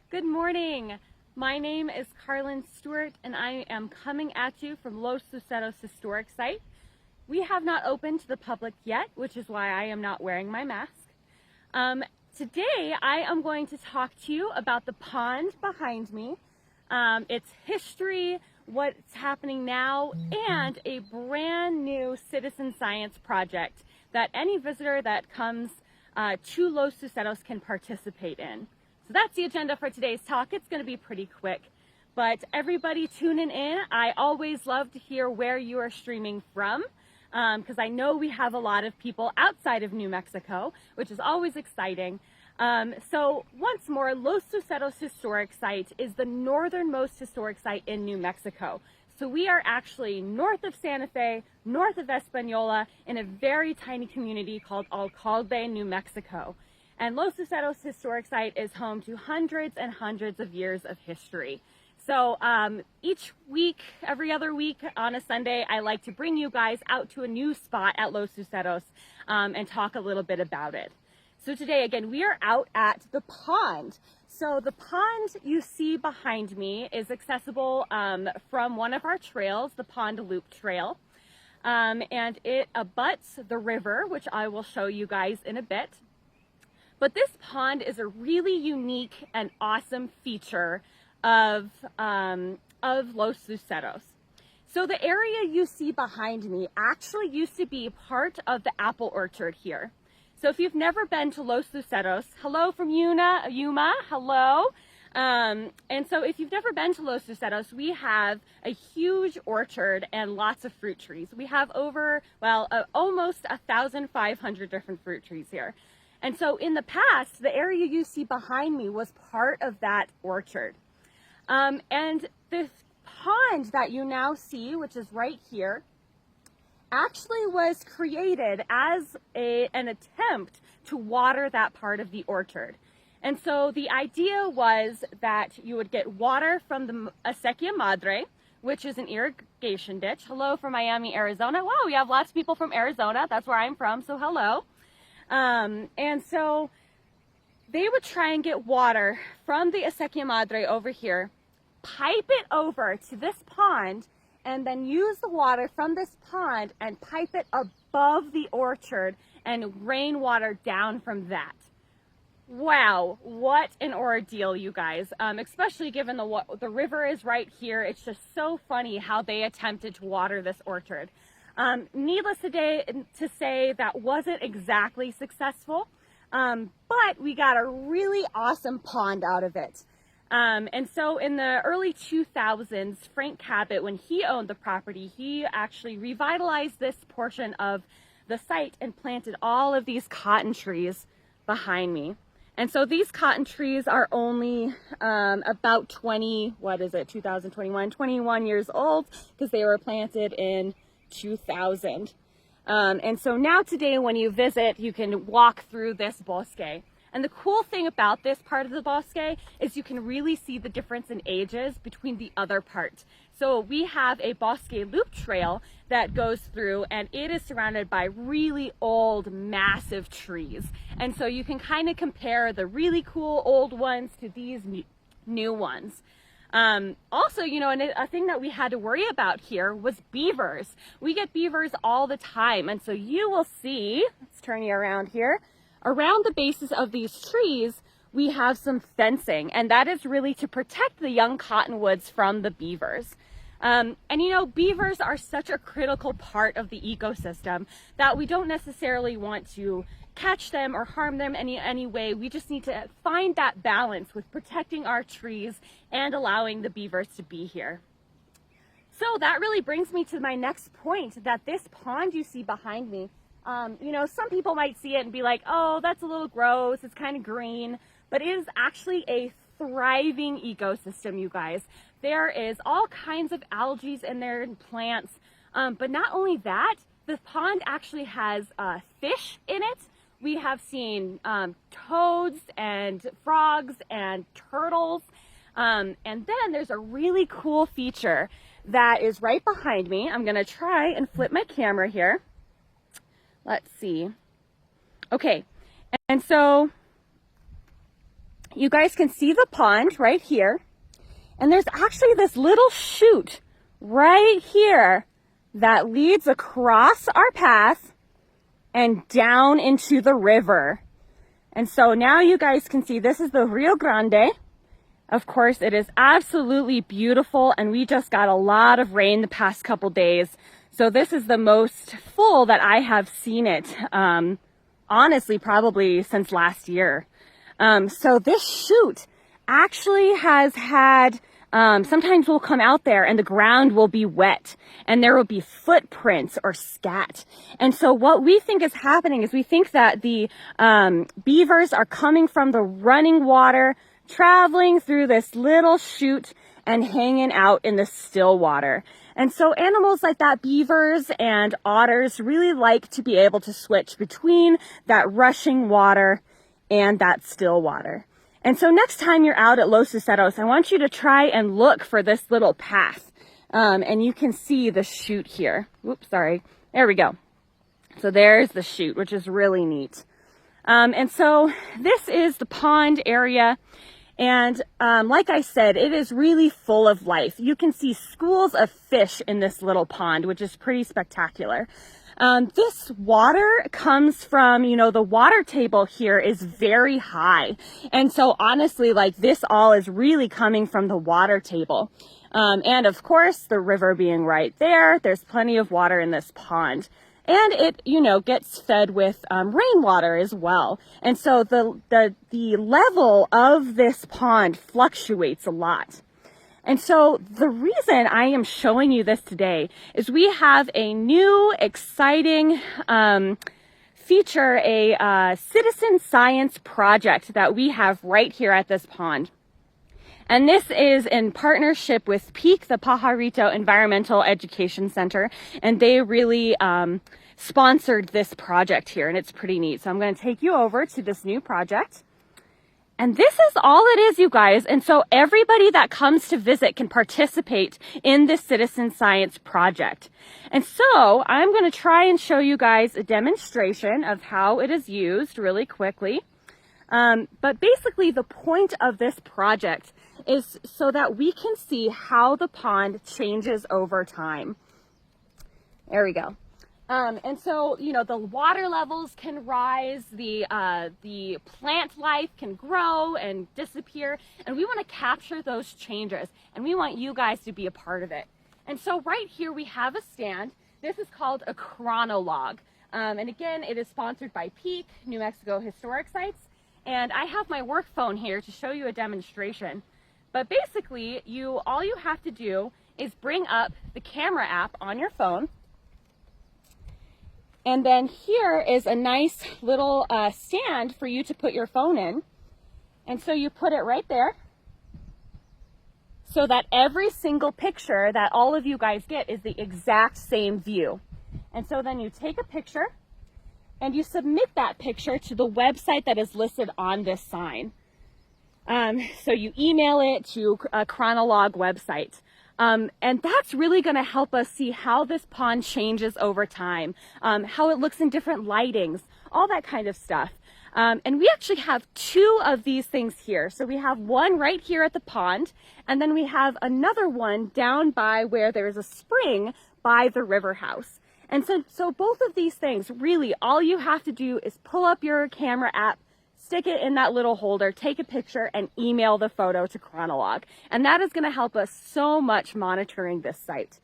Good morning. My name is Carlin Stewart and I am coming at you from Los Luceros Historic Site. We have not opened to the public yet, which is why I am not wearing my mask. Today I am going to talk to you about the pond behind me, its history, what's happening now, and a brand new citizen science project that any visitor that comes to Los Luceros can participate in. So that's the agenda for today's talk. It's going to be pretty quick, but everybody tuning in, I always love to hear where you are streaming from, because I know we have a lot of people outside of New Mexico, which is always exciting. So once more, Los Luceros Historic Site is the northernmost historic site in New Mexico. So we are actually north of Santa Fe, north of Española, in a very tiny community called Alcalde, New Mexico. And Los Luceros Historic Site is home to hundreds and hundreds of years of history. So each week, every other week on a Sunday, I like to bring you guys out to a new spot at Los Luceros and talk a little bit about it. So today, again, we are out at the pond. So the pond you see behind me is accessible from one of our trails, the Pond Loop Trail. And it abuts the river, which I will show you guys in a bit. But this pond is a really unique and awesome feature of Los Luceros. So the area you see behind me actually used to be part of the apple orchard here. So if you've never been to Los Luceros, hello from Yuma, hello. And so if you've never been to Los Luceros, we have a huge orchard and lots of fruit trees. We have over, almost 1,500 different fruit trees here. And so in the past, the area you see behind me was part of that orchard. And this pond that you now see, which is right here, actually was created as an attempt to water that part of the orchard. And so the idea was that you would get water from the Acequia Madre, which is an irrigation ditch. Hello from Miami, Arizona. Wow, we have lots of people from Arizona. That's where I'm from, so hello. And so they would try and get water from the Acequia Madre over here, pipe it over to this pond, and then use the water from this pond and pipe it above the orchard and rain water down from that. Wow, what an ordeal, you guys, especially given the river is right here. It's just so funny how they attempted to water this orchard. Needless to say, that wasn't exactly successful, but we got a really awesome pond out of it. And so in the early 2000s, Frank Cabot, when he owned the property, he actually revitalized this portion of the site and planted all of these cotton trees behind me. And so these cotton trees are only about 21 years old, because they were planted in 2000. And so now today when you visit, you can walk through this bosque. And the cool thing about this part of the bosque is you can really see the difference in ages between the other part. So we have a bosque loop trail that goes through, and it is surrounded by really old, massive trees. And so you can kind of compare the really cool old ones to these new ones. Also, you know, and a thing that we had to worry about here was beavers. We get beavers all the time. And so you will see, let's turn you around here, around the bases of these trees, we have some fencing, and that is really to protect the young cottonwoods from the beavers. And you know, beavers are such a critical part of the ecosystem that we don't necessarily want to catch them or harm them any way. We just need to find that balance with protecting our trees and allowing the beavers to be here. So that really brings me to my next point, that this pond you see behind me, you know, some people might see it and be like, oh, that's a little gross, it's kind of green, but it is actually a thriving ecosystem, you guys. There is all kinds of algae in there and plants, but not only that, the pond actually has fish in it. We have seen toads and frogs and turtles, and then there's a really cool feature that is right behind me. I'm gonna try and flip my camera here. Let's see. Okay, and so you guys can see the pond right here. And there's actually this little chute right here that leads across our path and down into the river. And so now you guys can see this is the Rio Grande. Of course, it is absolutely beautiful, and we just got a lot of rain the past couple days. So this is the most full that I have seen it, honestly, probably since last year. So this chute actually has had, sometimes we'll come out there and the ground will be wet and there will be footprints or scat. And so what we think is happening is we think that the beavers are coming from the running water, traveling through this little chute and hanging out in the still water. And so animals like that, beavers and otters, really like to be able to switch between that rushing water and that still water. And so next time you're out at Los Luceros, I want you to try and look for this little path. And you can see the chute here. Oops, sorry. There we go. So there's the chute, which is really neat. And so this is the pond area. And like I said, it is really full of life. You can see schools of fish in this little pond, which is pretty spectacular. This water comes from, the water table here is very high. And so honestly, like this all is really coming from the water table. And of course, the river being right there, there's plenty of water in this pond. And it, gets fed with rainwater as well. And so the level of this pond fluctuates a lot. And so the reason I am showing you this today is we have a new exciting feature, a citizen science project that we have right here at this pond. And this is in partnership with PEEC, the Pajarito Environmental Education Center, and they really sponsored this project here, and it's pretty neat. So I'm going to take you over to this new project. And this is all it is, you guys. And so everybody that comes to visit can participate in this citizen science project. And so I'm going to try and show you guys a demonstration of how it is used really quickly. But basically the point of this project is so that we can see how the pond changes over time. There we go. And so, the water levels can rise, the plant life can grow and disappear, and we want to capture those changes, and we want you guys to be a part of it. And so right here we have a stand. This is called a Chronolog. And again, it is sponsored by PEEC, New Mexico Historic Sites, and I have my work phone here to show you a demonstration. But basically, all you have to do is bring up the camera app on your phone. And then here is a nice little stand for you to put your phone in. And so you put it right there so that every single picture that all of you guys get is the exact same view. And so then you take a picture and you submit that picture to the website that is listed on this sign. So you email it to a Chronolog website. And that's really going to help us see how this pond changes over time, how it looks in different lightings, all that kind of stuff. And we actually have two of these things here. So we have one right here at the pond, and then we have another one down by where there's a spring by the river house. And so both of these things, really, all you have to do is pull up your camera app, stick it in that little holder, take a picture, and email the photo to Chronolog. And that is going to help us so much monitoring this site.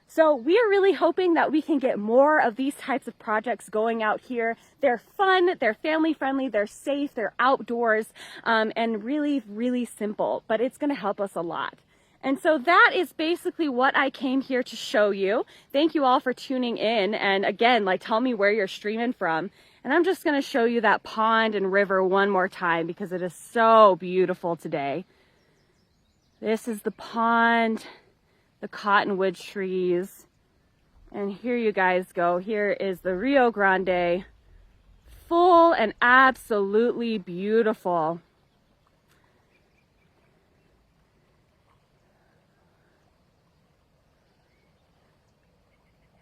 So we are really hoping that we can get more of these types of projects going out here. They're fun, they're family friendly, they're safe, they're outdoors, and really, really simple, but it's going to help us a lot. And so that is basically what I came here to show you. Thank you all for tuning in. And again, tell me where you're streaming from. And I'm just going to show you that pond and river one more time because it is so beautiful today. This is the pond, the cottonwood trees. And here you guys go. Here is the Rio Grande, full and absolutely beautiful.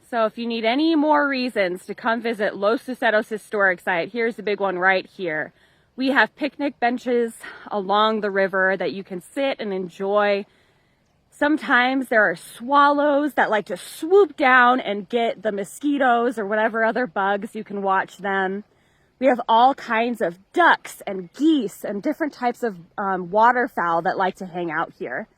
So if you need any more reasons to come visit Los Luceros Historic Site, here's the big one right here. We have picnic benches along the river that you can sit and enjoy. Sometimes there are swallows that like to swoop down and get the mosquitoes or whatever other bugs. You can watch them. We have all kinds of ducks and geese and different types of waterfowl that like to hang out here.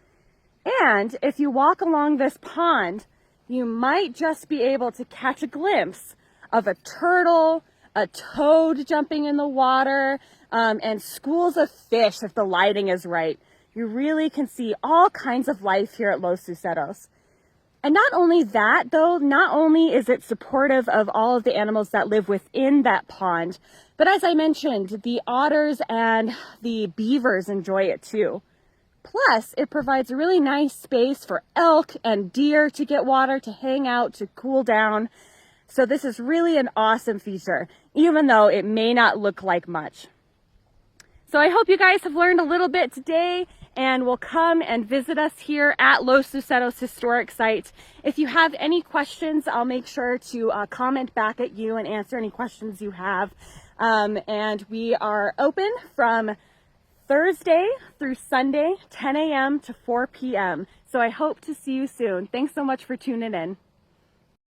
And if you walk along this pond, you might just be able to catch a glimpse of a turtle, a toad jumping in the water, and schools of fish if the lighting is right. You really can see all kinds of life here at Los Luceros. And not only that, though, not only is it supportive of all of the animals that live within that pond, but as I mentioned, the otters and the beavers enjoy it too. Plus, it provides a really nice space for elk and deer to get water, to hang out, to cool down. So this is really an awesome feature, even though it may not look like much. So I hope you guys have learned a little bit today and will come and visit us here at Los Luceros Historic Site. If you have any questions, I'll make sure to comment back at you and answer any questions you have. And we are open from Thursday through Sunday, 10 a.m. to 4 p.m. So I hope to see you soon. Thanks so much for tuning in.